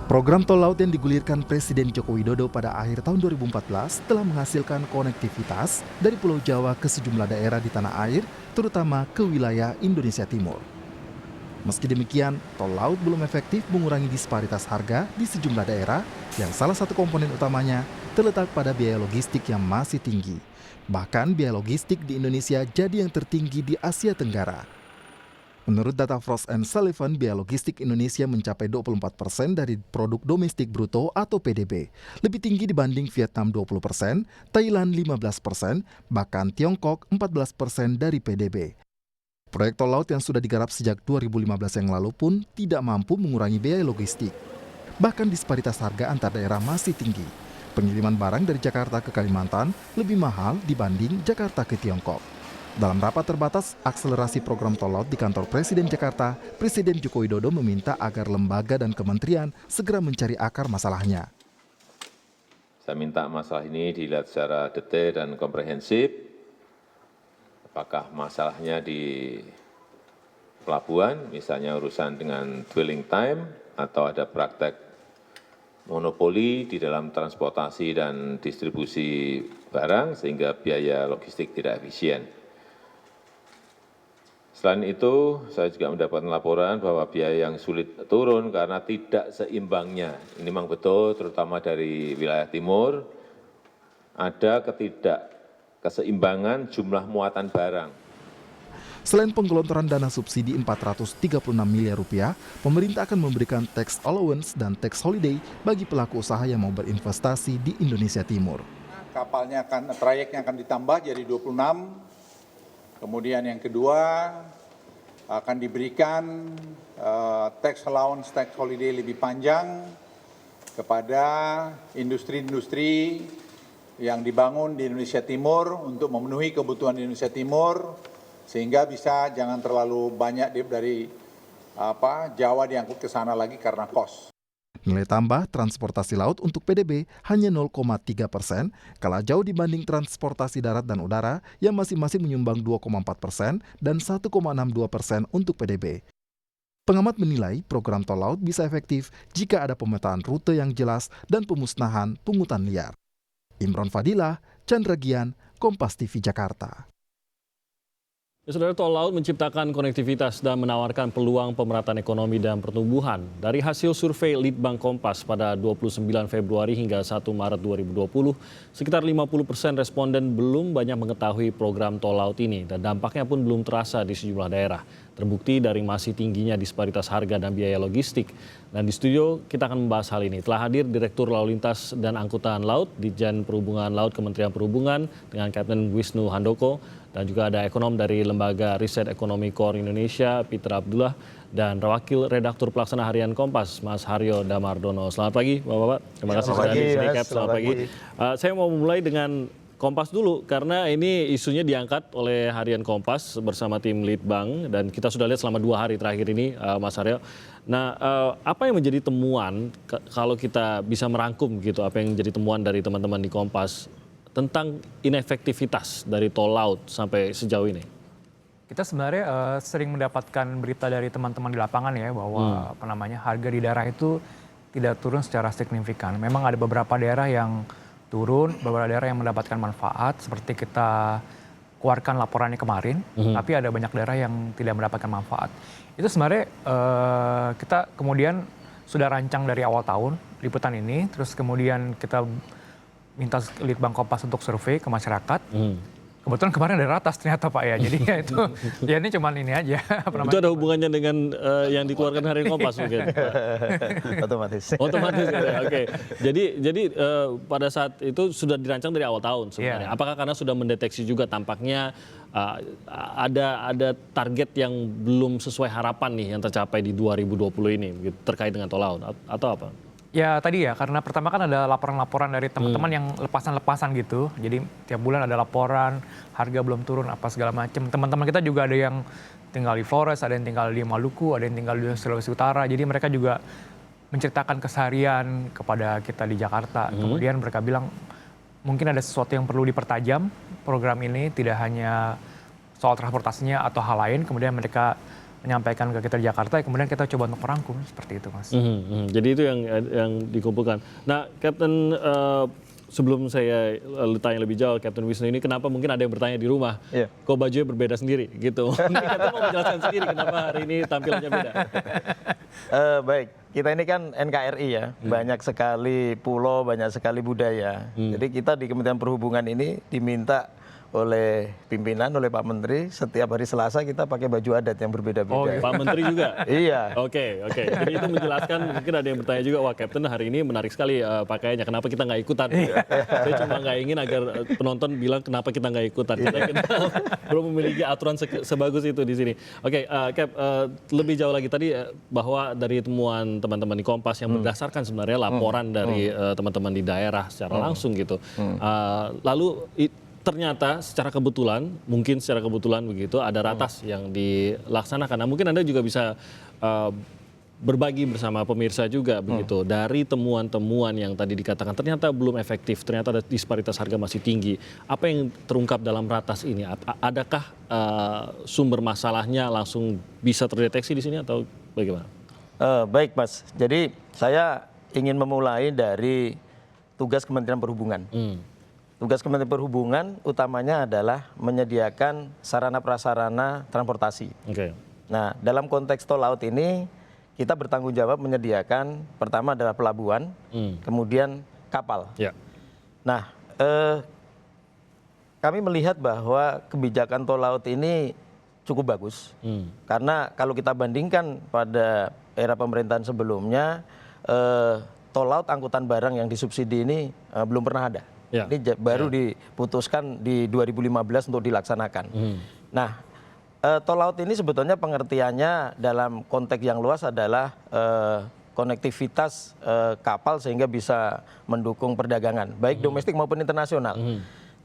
Program tol laut yang digulirkan Presiden Joko Widodo pada akhir tahun 2014 telah menghasilkan konektivitas dari Pulau Jawa ke sejumlah daerah di tanah air, terutama ke wilayah Indonesia Timur. Meski demikian, tol laut belum efektif mengurangi disparitas harga di sejumlah daerah yang salah satu komponen utamanya terletak pada biaya logistik yang masih tinggi. Bahkan biaya logistik di Indonesia jadi yang tertinggi di Asia Tenggara. Menurut data Frost & Sullivan, biaya logistik Indonesia mencapai 24% dari produk domestik bruto atau PDB. Lebih tinggi dibanding Vietnam 20%, Thailand 15%, bahkan Tiongkok 14% dari PDB. Proyek tol laut yang sudah digarap sejak 2015 yang lalu pun tidak mampu mengurangi biaya logistik. Bahkan disparitas harga antar daerah masih tinggi. Pengiriman barang dari Jakarta ke Kalimantan lebih mahal dibanding Jakarta ke Tiongkok. Dalam rapat terbatas akselerasi program tol laut di kantor Presiden Jakarta, Presiden Joko Widodo meminta agar lembaga dan kementerian segera mencari akar masalahnya. Saya minta masalah ini dilihat secara detail dan komprehensif. Apakah masalahnya di pelabuhan, misalnya urusan dengan dwelling time, atau ada praktek monopoli di dalam transportasi dan distribusi barang sehingga biaya logistik tidak efisien. Selain itu, saya juga mendapatkan laporan bahwa biaya yang sulit turun karena tidak seimbangnya. Ini memang betul, terutama dari wilayah timur, ada ketidakkeseimbangan jumlah muatan barang. Selain penggelontoran dana subsidi 436 miliar rupiah, pemerintah akan memberikan tax allowance dan tax holiday bagi pelaku usaha yang mau berinvestasi di Indonesia Timur. Trayeknya akan ditambah jadi 26. Kemudian yang kedua akan diberikan tax allowance, tax holiday lebih panjang kepada industri-industri yang dibangun di Indonesia Timur untuk memenuhi kebutuhan di Indonesia Timur sehingga bisa jangan terlalu banyak dari Jawa diangkut ke sana lagi karena kos. Nilai tambah transportasi laut untuk PDB hanya 0,3%, kalah jauh dibanding transportasi darat dan udara yang masing-masing menyumbang 2,4% dan 1,62% untuk PDB. Pengamat menilai program tol laut bisa efektif jika ada pemetaan rute yang jelas dan pemusnahan pungutan liar. Imron Fadilah, Chandra Gian, Kompas TV Jakarta. Saudara, tol laut menciptakan konektivitas dan menawarkan peluang pemerataan ekonomi dan pertumbuhan. Dari hasil survei Litbang Kompas pada 29 Februari hingga 1 Maret 2020, sekitar 50% responden belum banyak mengetahui program tol laut ini dan dampaknya pun belum terasa di sejumlah daerah. Terbukti dari masih tingginya disparitas harga dan biaya logistik. Dan di studio kita akan membahas hal ini. Telah hadir Direktur Lalu Lintas dan Angkutan Laut, Ditjen Perhubungan Laut Kementerian Perhubungan dengan Kapten Wisnu Handoko. Dan juga ada ekonom dari Lembaga Riset Ekonomi Core Indonesia, Peter Abdullah, dan Wakil Redaktur Pelaksana Harian Kompas, Mas Haryo Damardono. Selamat pagi, Bapak-Bapak. Terima kasih sudah hadir di sini, Cap. Selamat pagi. Saya mau mulai dengan Kompas dulu, karena ini isunya diangkat oleh Harian Kompas bersama tim Litbang, dan kita sudah lihat selama 2 hari terakhir ini, Mas Haryo. Nah, apa yang menjadi temuan, kalau kita bisa merangkum gitu, apa yang menjadi temuan dari teman-teman di Kompas tentang inefektivitas dari tol laut sampai sejauh ini? Kita sebenarnya sering mendapatkan berita dari teman-teman di lapangan ya bahwa harga di daerah itu tidak turun secara signifikan. Memang ada beberapa daerah yang turun, beberapa daerah yang mendapatkan manfaat seperti kita keluarkan laporannya kemarin, tapi ada banyak daerah yang tidak mendapatkan manfaat. Itu sebenarnya kita kemudian sudah rancang dari awal tahun liputan ini, terus kemudian kita minta Litbang Kompas untuk survei ke masyarakat. Kebetulan kemarin ada ratas ternyata Pak ya. Jadi ya itu ya ini cuman ini aja. Itu ada hubungannya dengan yang dikeluarkan Harian Kompas mungkin? Otomatis. Otomatis. Oke. Jadi pada saat itu sudah dirancang dari awal tahun sebenarnya. Apakah karena sudah mendeteksi juga tampaknya ada target yang belum sesuai harapan nih yang tercapai di 2020 ini terkait dengan tol laut atau apa? Ya tadi ya, karena pertama kan ada laporan-laporan dari teman-teman yang lepasan-lepasan gitu. Jadi tiap bulan ada laporan, harga belum turun apa segala macam. Teman-teman kita juga ada yang tinggal di Flores, ada yang tinggal di Maluku, ada yang tinggal di Sulawesi Utara. Jadi mereka juga menceritakan keseharian kepada kita di Jakarta. Kemudian mereka bilang mungkin ada sesuatu yang perlu dipertajam. Program ini tidak hanya soal transportasinya atau hal lain. Kemudian mereka menyampaikan ke kita di Jakarta, kemudian kita coba untuk merangkum seperti itu, Mas. Jadi itu yang dikumpulkan. Nah, Captain, sebelum saya tanya lebih jauh, Captain Wisnu ini kenapa mungkin ada yang bertanya di rumah, Iya. kok bajunya berbeda sendiri gitu. Mungkin Captain mau menjelaskan sendiri kenapa hari ini tampilannya beda. Baik, kita ini kan NKRI ya, banyak sekali pulau, banyak sekali budaya. Jadi kita di Kementerian Perhubungan ini diminta oleh pimpinan, oleh Pak Menteri, setiap hari Selasa kita pakai baju adat yang berbeda-beda. Pak Menteri juga? Iya. Oke. Jadi itu menjelaskan, mungkin ada yang bertanya juga, wah Captain hari ini menarik sekali pakaiannya, kenapa kita nggak ikutan? Saya cuma nggak ingin agar penonton bilang kenapa kita nggak ikutan. Kita belum memiliki aturan sebagus itu di sini. Oke, Cap, lebih jauh lagi tadi bahwa dari temuan teman-teman di Kompas yang berdasarkan sebenarnya laporan dari teman-teman di daerah secara langsung gitu. Lalu ternyata secara kebetulan, mungkin secara kebetulan begitu, ada ratas yang dilaksanakan. Nah, mungkin Anda juga bisa berbagi bersama pemirsa juga begitu. Dari temuan-temuan yang tadi dikatakan ternyata belum efektif, ternyata ada disparitas harga masih tinggi. Apa yang terungkap dalam ratas ini? Adakah sumber masalahnya langsung bisa terdeteksi di sini atau bagaimana? Baik, Mas. Jadi saya ingin memulai dari tugas Kementerian Perhubungan. Tugas Kementerian Perhubungan utamanya adalah menyediakan sarana prasarana transportasi. Oke. Nah, dalam konteks tol laut ini kita bertanggung jawab menyediakan pertama adalah pelabuhan, kemudian kapal. Ya. Nah, kami melihat bahwa kebijakan tol laut ini cukup bagus. Karena kalau kita bandingkan pada era pemerintahan sebelumnya, tol laut angkutan barang yang disubsidi ini belum pernah ada. Ya. Ini baru diputuskan di 2015 untuk dilaksanakan. Nah, tol laut ini sebetulnya pengertiannya dalam konteks yang luas adalah konektivitas kapal sehingga bisa mendukung perdagangan, baik domestik maupun internasional.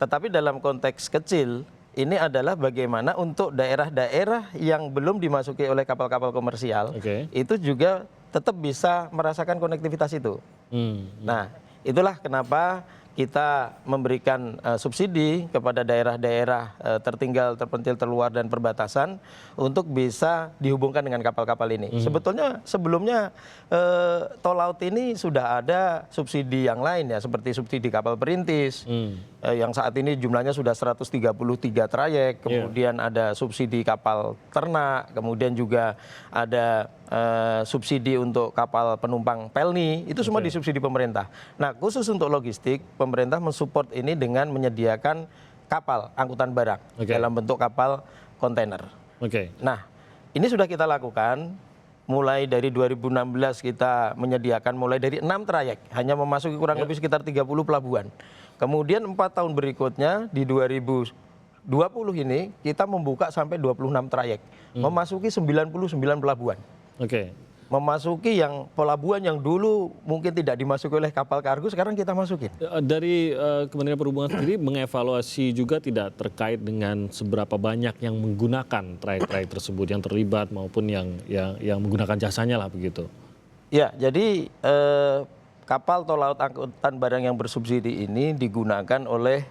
Tetapi dalam konteks kecil, ini adalah bagaimana untuk daerah-daerah yang belum dimasuki oleh kapal-kapal komersial, itu juga tetap bisa merasakan konektivitas itu. Nah, itulah kenapa kita memberikan subsidi kepada daerah-daerah tertinggal, terpencil, terluar, dan perbatasan untuk bisa dihubungkan dengan kapal-kapal ini. Sebetulnya sebelumnya tol laut ini sudah ada subsidi yang lain ya, seperti subsidi kapal perintis, yang saat ini jumlahnya sudah 133 trayek, kemudian ada subsidi kapal ternak, kemudian juga ada subsidi untuk kapal penumpang pelni, itu semua disubsidi pemerintah. Nah, khusus untuk logistik, pemerintah mensupport ini dengan menyediakan kapal angkutan barang dalam bentuk kapal kontainer. Nah, ini sudah kita lakukan mulai dari 2016 kita menyediakan mulai dari 6 trayek, hanya memasuki kurang lebih sekitar 30 pelabuhan. Kemudian 4 tahun berikutnya di 2020 ini kita membuka sampai 26 trayek, memasuki 99 pelabuhan. Memasuki yang pelabuhan yang dulu mungkin tidak dimasuki oleh kapal kargo, sekarang kita masukin. Dari Kementerian Perhubungan sendiri mengevaluasi juga tidak terkait dengan seberapa banyak yang menggunakan trayek-trayek tersebut, yang terlibat maupun yang menggunakan jasanya lah begitu. Ya, jadi kapal tol laut angkutan barang yang bersubsidi ini digunakan oleh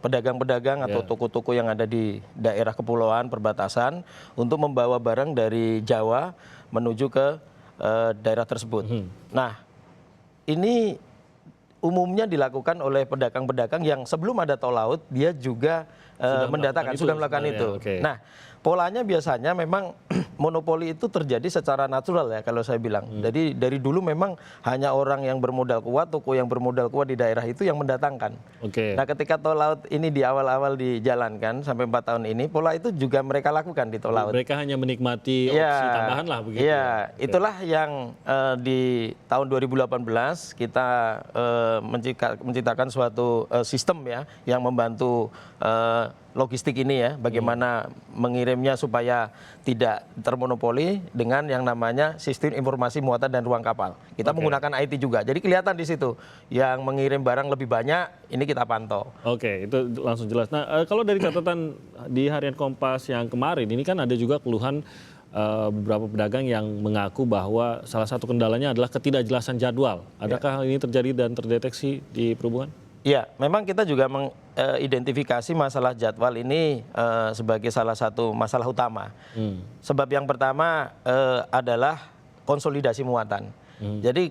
pedagang-pedagang atau toko-toko yang ada di daerah kepulauan perbatasan untuk membawa barang dari Jawa menuju ke daerah tersebut. Nah, ini umumnya dilakukan oleh pedagang-pedagang yang sebelum ada tol laut dia juga sudah melakukan itu. Nah, polanya biasanya memang monopoli itu terjadi secara natural ya kalau saya bilang. Jadi dari dulu memang hanya orang yang bermodal kuat, toko yang bermodal kuat di daerah itu yang mendatangkan. Nah, ketika tol laut ini di awal-awal dijalankan sampai 4 tahun ini, pola itu juga mereka lakukan di tol laut. Mereka hanya menikmati opsi tambahan lah begitu. Iya, itulah yang di tahun 2018 kita menciptakan suatu sistem ya yang membantu logistik ini ya, bagaimana mengirimnya supaya tidak termonopoli dengan yang namanya sistem informasi muatan dan ruang kapal. Kita menggunakan IT juga, jadi kelihatan di situ yang mengirim barang lebih banyak, ini kita pantau. Itu langsung jelas. Nah, kalau dari catatan di Harian Kompas yang kemarin, ini kan ada juga keluhan beberapa pedagang yang mengaku bahwa salah satu kendalanya adalah ketidakjelasan jadwal. Adakah hal ini terjadi dan terdeteksi di perhubungan? Ya, memang kita juga mengidentifikasi masalah jadwal ini sebagai salah satu masalah utama. Sebab yang pertama adalah konsolidasi muatan. Jadi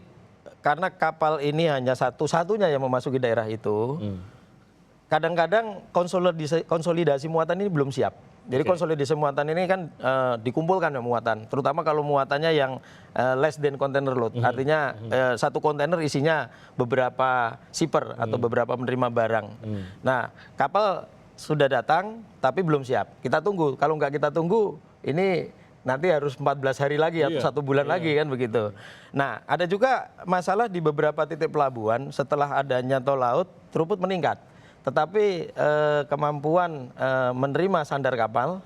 karena kapal ini hanya satu-satunya yang memasuki daerah itu, kadang-kadang konsolidasi muatan ini belum siap. Jadi konsolidasi muatan ini kan dikumpulkan ya muatan, terutama kalau muatannya yang less than container load, artinya satu kontainer isinya beberapa shipper atau beberapa penerima barang. Nah, kapal sudah datang tapi belum siap. Kita tunggu. Kalau nggak kita tunggu, ini nanti harus 14 hari lagi atau 1 bulan lagi kan begitu. Nah, ada juga masalah di beberapa titik pelabuhan setelah adanya tol laut, throughput meningkat. Tetapi kemampuan menerima sandar kapal,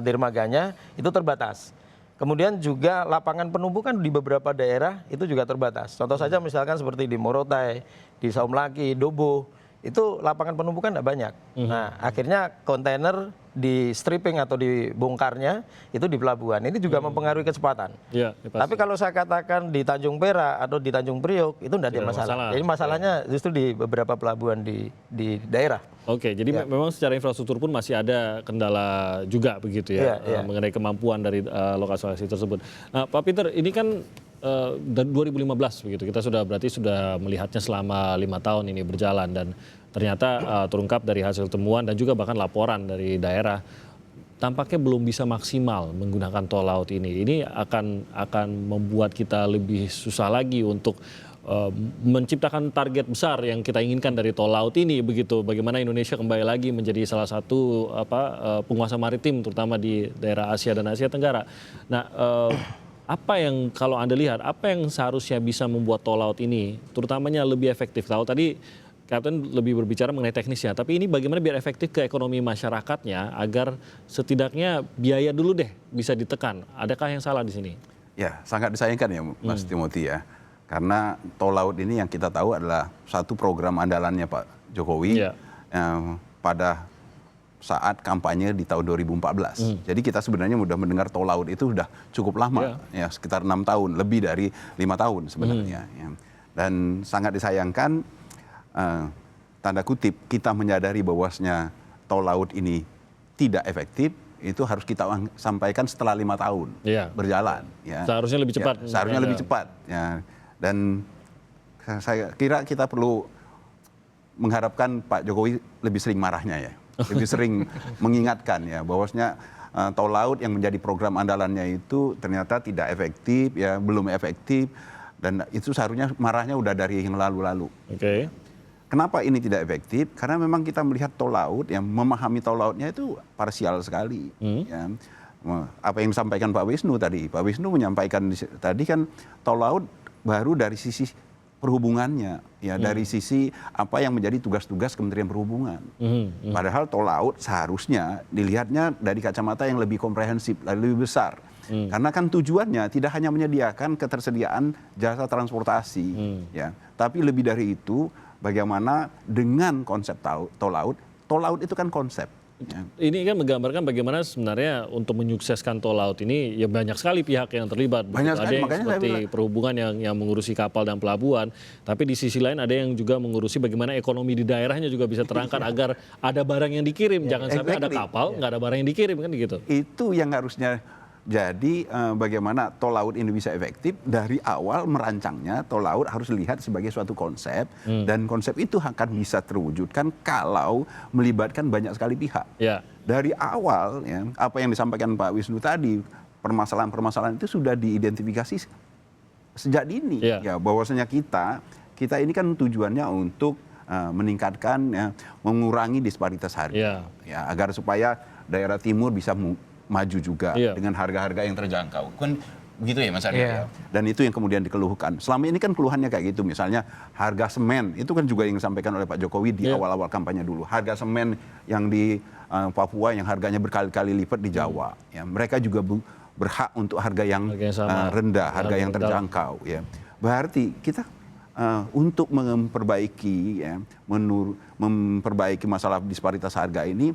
dermaganya itu terbatas. Kemudian juga lapangan penumpukan di beberapa daerah itu juga terbatas. Contoh saja misalkan seperti di Morotai, di Saumlaki, Dobo, itu lapangan penumpukan tidak banyak. Nah, akhirnya kontainer di stripping atau dibongkarnya itu di pelabuhan. Ini juga mempengaruhi kecepatan. Ya, tapi kalau saya katakan di Tanjung Perak atau di Tanjung Priok itu tidak ada masalah. Jadi masalahnya justru di beberapa pelabuhan di daerah. Oke, jadi memang secara infrastruktur pun masih ada kendala juga begitu ya, mengenai kemampuan dari lokasi tersebut. Nah, Pak Peter, ini kan dari 2015 begitu, kita berarti sudah melihatnya selama 5 tahun ini berjalan dan ternyata terungkap dari hasil temuan dan juga bahkan laporan dari daerah tampaknya belum bisa maksimal menggunakan tol laut ini. Ini akan membuat kita lebih susah lagi untuk menciptakan target besar yang kita inginkan dari tol laut ini begitu. Bagaimana Indonesia kembali lagi menjadi salah satu penguasa maritim terutama di daerah Asia dan Asia Tenggara. Nah, apa yang kalau Anda lihat apa yang seharusnya bisa membuat tol laut ini terutamanya lebih efektif? Tahu tadi Kapten lebih berbicara mengenai teknisnya, tapi ini bagaimana biar efektif ke ekonomi masyarakatnya agar setidaknya biaya dulu deh bisa ditekan. Adakah yang salah di sini? Ya, sangat disayangkan ya Mas Timothy ya. Karena tol laut ini yang kita tahu adalah satu program andalannya Pak Jokowi pada saat kampanye di tahun 2014. Jadi kita sebenarnya sudah mendengar tol laut itu sudah cukup lama, ya sekitar 6 tahun, lebih dari 5 tahun sebenarnya. Ya. Dan sangat disayangkan, tanda kutip, kita menyadari bahwasanya tol laut ini tidak efektif, itu harus kita sampaikan setelah 5 tahun berjalan. Ya. Seharusnya lebih cepat. Ya, seharusnya lebih cepat. Ya. Dan saya kira kita perlu mengharapkan Pak Jokowi lebih sering marahnya ya, lebih sering mengingatkan ya bahwasanya tol laut yang menjadi program andalannya itu ternyata tidak efektif ya, belum efektif dan itu seharusnya marahnya udah dari yang lalu-lalu. Oke. Kenapa ini tidak efektif? Karena memang kita melihat tol laut yang memahami tol lautnya itu parsial sekali. Ya. Apa yang disampaikan Pak Wisnu tadi, Pak Wisnu menyampaikan tadi kan tol laut baru dari sisi perhubungannya, ya dari sisi apa yang menjadi tugas-tugas Kementerian Perhubungan. Padahal tol laut seharusnya dilihatnya dari kacamata yang lebih komprehensif, lebih besar. Karena kan tujuannya tidak hanya menyediakan ketersediaan jasa transportasi, ya, tapi lebih dari itu bagaimana dengan konsep tol laut itu kan konsep. Ya. Ini kan menggambarkan bagaimana sebenarnya untuk menyukseskan tol laut ini ya banyak sekali pihak yang terlibat. Banyak ada sekali, yang seperti perhubungan yang mengurusi kapal dan pelabuhan, tapi di sisi lain ada yang juga mengurusi bagaimana ekonomi di daerahnya juga bisa terangkat agar ada barang yang dikirim. Jangan sampai ada kapal nggak ada barang yang dikirim kan gitu. Itu yang harusnya. Jadi bagaimana tol laut ini bisa efektif dari awal merancangnya tol laut harus dilihat sebagai suatu konsep dan konsep itu akan bisa terwujudkan kalau melibatkan banyak sekali pihak. Ya. Dari awal ya, apa yang disampaikan Pak Wisnu tadi permasalahan-permasalahan itu sudah diidentifikasi sejak dini ya bahwasanya kita ini kan tujuannya untuk meningkatkan ya, mengurangi disparitas harga ya agar supaya daerah timur bisa maju juga dengan harga-harga yang terjangkau. Kan begitu ya Mas Arya ya. Dan itu yang kemudian dikeluhkan. Selama ini kan keluhannya kayak gitu. Misalnya harga semen, itu kan juga yang disampaikan oleh Pak Jokowi di awal-awal kampanye dulu. Harga semen yang di Papua yang harganya berkali-kali lipat di Jawa. Ya, mereka juga berhak untuk harga yang rendah, harga yang terjangkau. Ya. Berarti kita untuk memperbaiki, ya, memperbaiki masalah disparitas harga ini,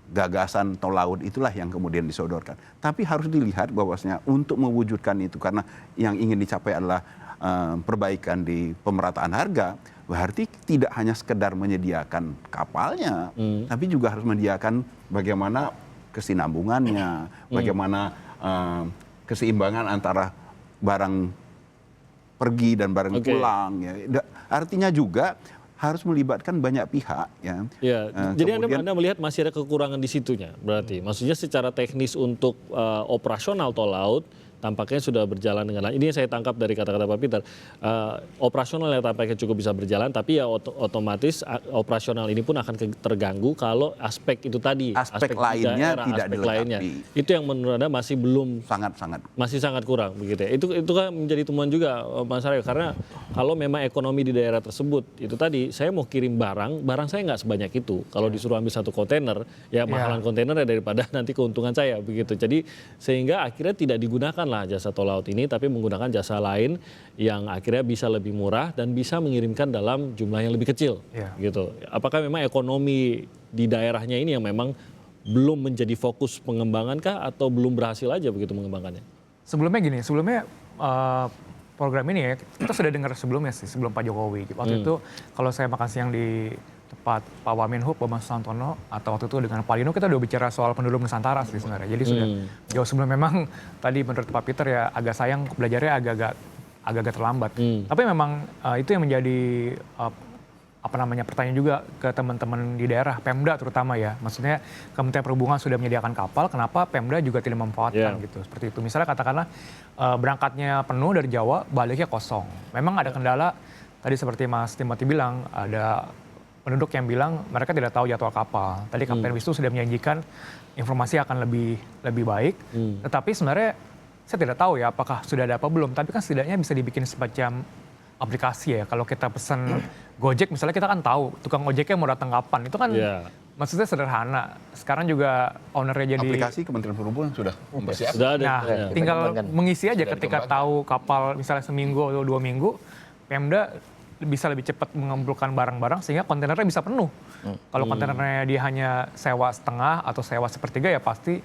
gagasan tol laut itulah yang kemudian disodorkan. Tapi harus dilihat bahwasanya untuk mewujudkan itu, karena yang ingin dicapai adalah perbaikan di pemerataan harga, berarti tidak hanya sekedar menyediakan kapalnya, tapi juga harus menyediakan bagaimana kesinambungannya, bagaimana keseimbangan antara barang pergi dan barang pulang. Ya. Artinya juga harus melibatkan banyak pihak. Ya. Jadi Anda melihat masih ada kekurangan di situnya, berarti. Maksudnya secara teknis untuk operasional tol laut, tampaknya sudah berjalan dengan ini yang saya tangkap dari kata-kata Pak Peter. Operasional yang tampaknya cukup bisa berjalan, tapi ya otomatis operasional ini pun akan terganggu kalau aspek itu tadi, aspek lainnya daerah, tidak aspek dilengkapi. lainnya. Itu yang menurut Anda masih belum masih sangat kurang begitu ya. Itu kan menjadi temuan juga Mas Aryo, karena kalau memang ekonomi di daerah tersebut itu tadi saya mau kirim barang saya nggak sebanyak itu. Kalau disuruh ambil satu kontainer, ya mahalan kontainernya daripada nanti keuntungan saya begitu. Jadi sehingga akhirnya tidak digunakan jasa tol laut ini, tapi menggunakan jasa lain yang akhirnya bisa lebih murah dan bisa mengirimkan dalam jumlah yang lebih kecil, gitu. Apakah memang ekonomi di daerahnya ini yang memang belum menjadi fokus pengembangan kah, atau belum berhasil aja begitu mengembangkannya? Sebelumnya program ini ya kita sudah dengar sebelumnya sih, sebelum Pak Jokowi. Waktu itu kalau saya makan siang di tempat Pak Wamenhub, Bambang Susantono, atau waktu itu dengan Pak Lino, kita udah bicara soal pendulum Nusantara sih sebenarnya. Jadi sudah jauh sebelum, memang tadi menurut Pak Peter ya agak sayang belajarnya agak terlambat. Tapi memang itu yang menjadi pertanyaan juga ke teman-teman di daerah, Pemda terutama ya. Maksudnya Kementerian Perhubungan sudah menyediakan kapal, kenapa Pemda juga tidak memanfaatkan gitu. Seperti itu. Misalnya katakanlah berangkatnya penuh dari Jawa, baliknya kosong. Memang ada kendala, tadi seperti Mas Timothy bilang, ada penduduk yang bilang mereka tidak tahu jadwal kapal. Tadi Kapten Wisnu sudah menjanjikan informasi akan lebih baik. Tetapi sebenarnya saya tidak tahu ya apakah sudah ada apa belum. Tapi kan setidaknya bisa dibikin semacam aplikasi ya. Kalau kita pesan Gojek misalnya, kita kan tahu tukang ojeknya mau datang kapan. Itu kan maksudnya sederhana. Sekarang juga ownernya jadi aplikasi Kementerian Perhubungan sudah mempersiapkan. Sudah ada. Nah, tinggal mengisi aja ketika tahu kapal misalnya seminggu atau 2 minggu, Pemda bisa lebih cepat mengumpulkan barang-barang sehingga kontainernya bisa penuh. Kalau kontainernya dia hanya sewa setengah atau sewa sepertiga, ya pasti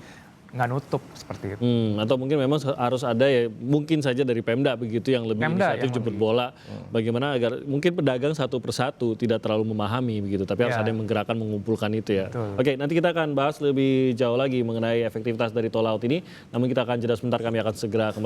nggak nutup seperti itu. Atau mungkin memang harus ada ya, mungkin saja dari Pemda begitu yang lebih inisiatif jemput bola. Bagaimana agar mungkin pedagang satu persatu tidak terlalu memahami begitu, tapi harus ada yang menggerakkan, mengumpulkan itu ya. Betul. Oke, nanti kita akan bahas lebih jauh lagi mengenai efektivitas dari tol laut ini. Namun kita akan jeda sebentar, kami akan segera kembali.